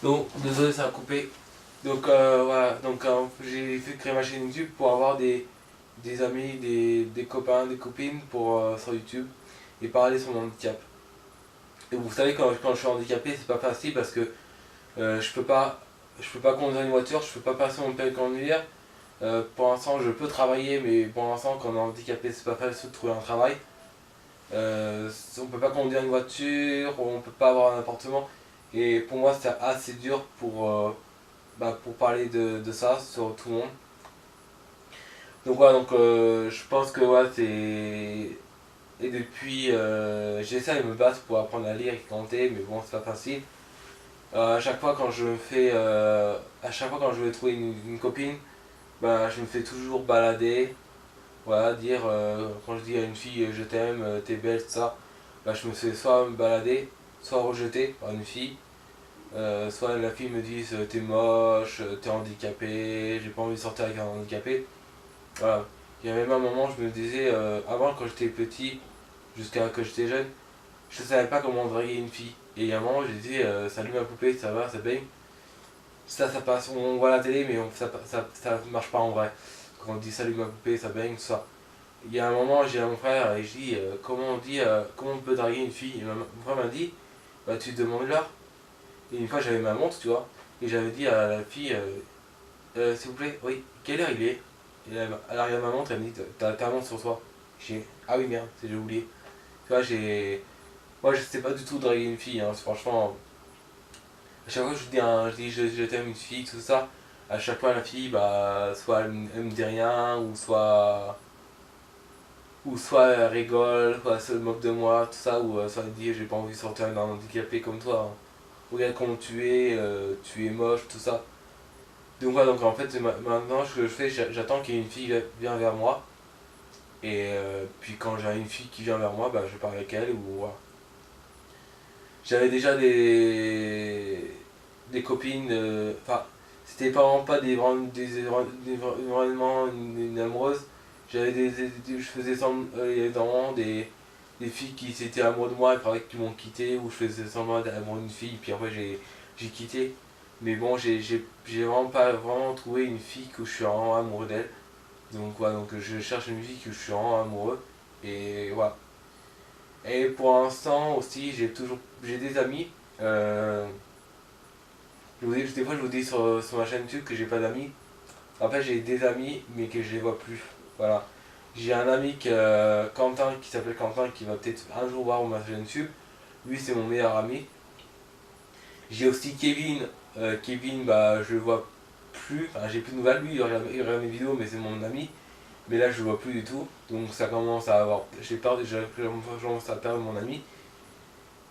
Donc, désolé, ça a coupé. Donc, voilà. Donc, j'ai fait créer ma chaîne YouTube pour avoir des amis, des copains, des copines sur YouTube et parler sur mon handicap. Et vous savez, quand je suis handicapé, c'est pas facile parce que je peux pas conduire une voiture, je peux pas passer mon permis de conduire. Pour l'instant, je peux travailler, mais pour l'instant, quand on est handicapé, c'est pas facile de trouver un travail. On peut pas conduire une voiture, on peut pas avoir un appartement. Et pour moi, c'est assez dur pour parler de ça sur tout le monde. Donc voilà, je pense que ouais, c'est. Et depuis, j'essaie de me battre pour apprendre à lire et compter, mais bon, c'est pas facile. À chaque fois quand je vais trouver une copine, bah, je me fais toujours balader. Voilà, dire, quand je dis à une fille je t'aime, t'es belle, tout ça, bah, je me fais soit me balader, soit rejeter par une fille. Soit la fille me dit t'es moche, t'es handicapé, j'ai pas envie de sortir avec un handicapé. Voilà. Il y avait même un moment, je me disais, avant quand j'étais petit, jusqu'à que j'étais jeune, je savais pas comment draguer une fille. Et il y a un moment, j'ai dit, salut ma poupée, ça va, ça baigne. Ça passe, on voit la télé, mais ça marche pas en vrai. Quand on dit salut ma poupée, ça baigne, tout ça. Il y a un moment, j'ai à mon frère et je dis, comment on peut draguer une fille. Et mon frère m'a dit, bah tu demandes l'heure. Et une fois, j'avais ma montre, tu vois, et j'avais dit à la fille, s'il vous plaît, oui, quelle heure il est? Et elle regarde ma montre, elle me dit, t'as ta montre sur toi. J'ai, ah oui, merde, j'ai oublié. Tu vois, moi, je sais pas du tout draguer une fille, hein, franchement. À chaque fois que je dis je t'aime une fille, tout ça, à chaque fois, la fille, bah, soit elle me dit rien, ou soit elle rigole, soit elle se moque de moi, tout ça, ou soit elle dit, j'ai pas envie de sortir d'un handicapé comme toi, hein. Regarde comment tu es moche, tout ça. Donc voilà, donc en fait, maintenant, ce que je fais, j'attends qu'il y ait une fille vienne vers moi. Et puis quand j'ai une fille qui vient vers moi, bah, je parle avec elle. Ou voilà. J'avais déjà des copines, enfin, c'était vraiment pas vraiment une amoureuse. Je faisais semblant, il y avait vraiment des filles qui étaient amoureuses de moi et après qui m'ont quitté, ou je faisais semblant d'être amoureux d'une fille, puis après j'ai quitté. Mais bon, j'ai vraiment pas vraiment trouvé une fille que je suis vraiment amoureux d'elle. Donc voilà, donc je cherche une fille que je suis vraiment amoureux. Et voilà. Et pour l'instant aussi, j'ai des amis. Euh, des fois, je vous dis sur ma chaîne YouTube que j'ai pas d'amis. En fait, j'ai des amis, mais que je les vois plus. Voilà. J'ai un ami Quentin, qui s'appelle Quentin, qui va peut-être un jour voir ma chaîne YouTube. Lui, c'est mon meilleur ami. J'ai aussi Kevin. Kevin, bah, je le vois plus. Enfin, j'ai plus de nouvelles. Lui, il regarde mes vidéos, mais c'est mon ami. Mais là, je le vois plus du tout. Donc, ça commence à avoir. Je commence à perdre mon ami.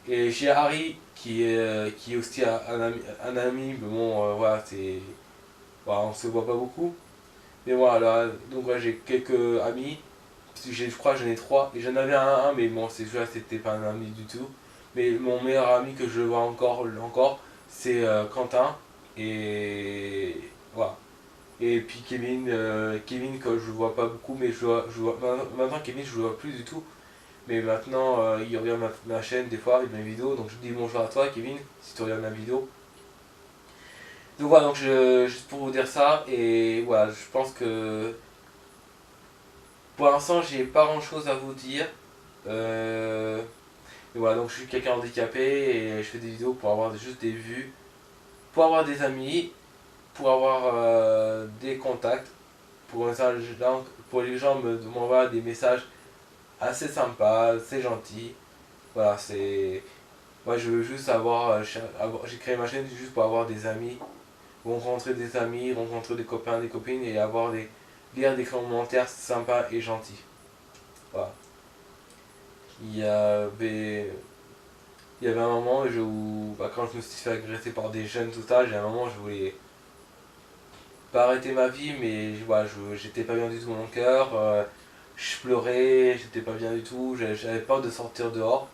Et j'ai Harry, qui est aussi un ami, mais bon, voilà, voilà, on se voit pas beaucoup. Mais voilà, donc ouais, j'ai quelques amis. Je crois que j'en ai trois. Et j'en avais mais bon, c'était pas un ami du tout. Mais mon meilleur ami que je vois encore c'est Quentin. Et voilà. Et puis Kevin que je vois pas beaucoup, mais maintenant Kevin je le vois plus du tout. Mais maintenant il regarde ma chaîne des fois avec mes vidéos, donc je dis bonjour à toi Kevin, si tu regardes ma vidéo. Donc voilà, juste pour vous dire ça, et voilà, je pense que pour l'instant j'ai pas grand chose à vous dire. Et voilà, donc je suis quelqu'un handicapé et je fais des vidéos pour avoir juste des vues, pour avoir des amis, pour avoir des contacts, pour les gens m'envoient des messages assez sympas, assez gentils. Voilà, c'est. Moi, je veux juste j'ai créé ma chaîne juste pour avoir des amis, rencontrer des amis, rencontrer des copains, des copines et lire des commentaires sympas et gentils. Voilà. Il y avait. Il y avait un moment quand je me suis fait agresser par des jeunes, tout ça, j'ai un moment, je voulais pas arrêter ma vie, mais voilà, j'étais pas bien du tout dans mon cœur. Je pleurais, j'étais pas bien du tout, j'avais peur de sortir dehors.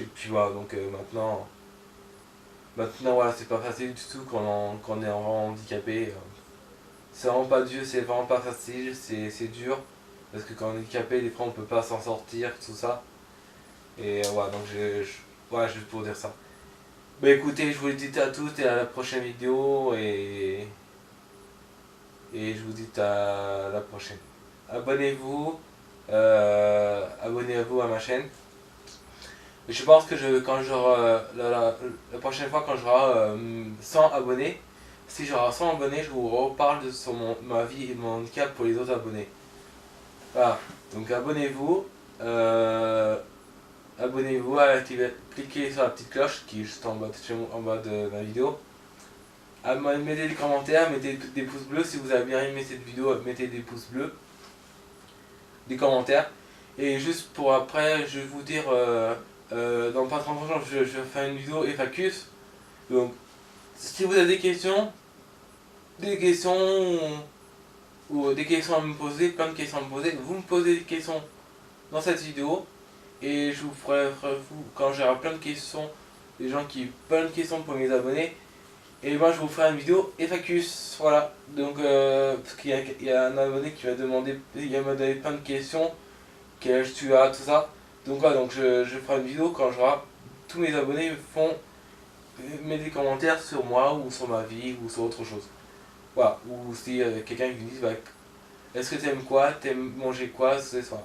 Et puis voilà, donc maintenant voilà, c'est pas facile du tout quand on est vraiment handicapé. C'est vraiment pas dur, c'est vraiment pas facile, c'est dur. Parce que quand on est handicapé, des fois on peut pas s'en sortir, tout ça. Et voilà, donc voilà, juste pour dire ça. Bah écoutez, je vous dis à toutes et à la prochaine vidéo et je vous dis à la prochaine. Abonnez-vous, abonnez-vous à ma chaîne. Je pense que quand j'aurai la prochaine fois quand j'aurai 100 abonnés, si j'aurai 100 abonnés, je vous reparle sur ma vie et mon handicap pour les autres abonnés. Voilà, donc abonnez-vous, abonnez-vous, cliquez sur la petite cloche qui est juste en bas de la vidéo. Mettez des commentaires, mettez des pouces bleus si vous avez bien aimé cette vidéo, mettez des pouces bleus, des commentaires. Et juste pour après, je vais vous dire, dans pas très longtemps, je vais faire une vidéo FAQs. Donc, si vous avez des questions ou des questions à me poser, plein de questions à me poser, vous me posez des questions dans cette vidéo et je vous ferai, quand j'aurai plein de questions, des gens qui plein de questions pour mes abonnés, et moi je vous ferai une vidéo FAQs, voilà. Donc, parce qu'il y a un abonné qui m'a demandé, plein de questions, quel âge tu as, tout ça. Donc voilà, donc je ferai une vidéo quand j'aurai tous mes abonnés mettent des commentaires sur moi ou sur ma vie ou sur autre chose. Voilà, ou si quelqu'un qui me dit, bah, est-ce que t'aimes quoi, t'aimes manger quoi ce soir.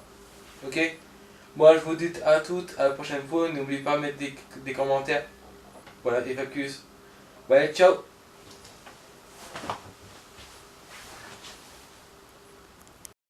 Ok. Moi je vous dis à toutes, à la prochaine fois, n'oubliez pas de mettre des commentaires. Voilà, FAQs. Ouais, ciao.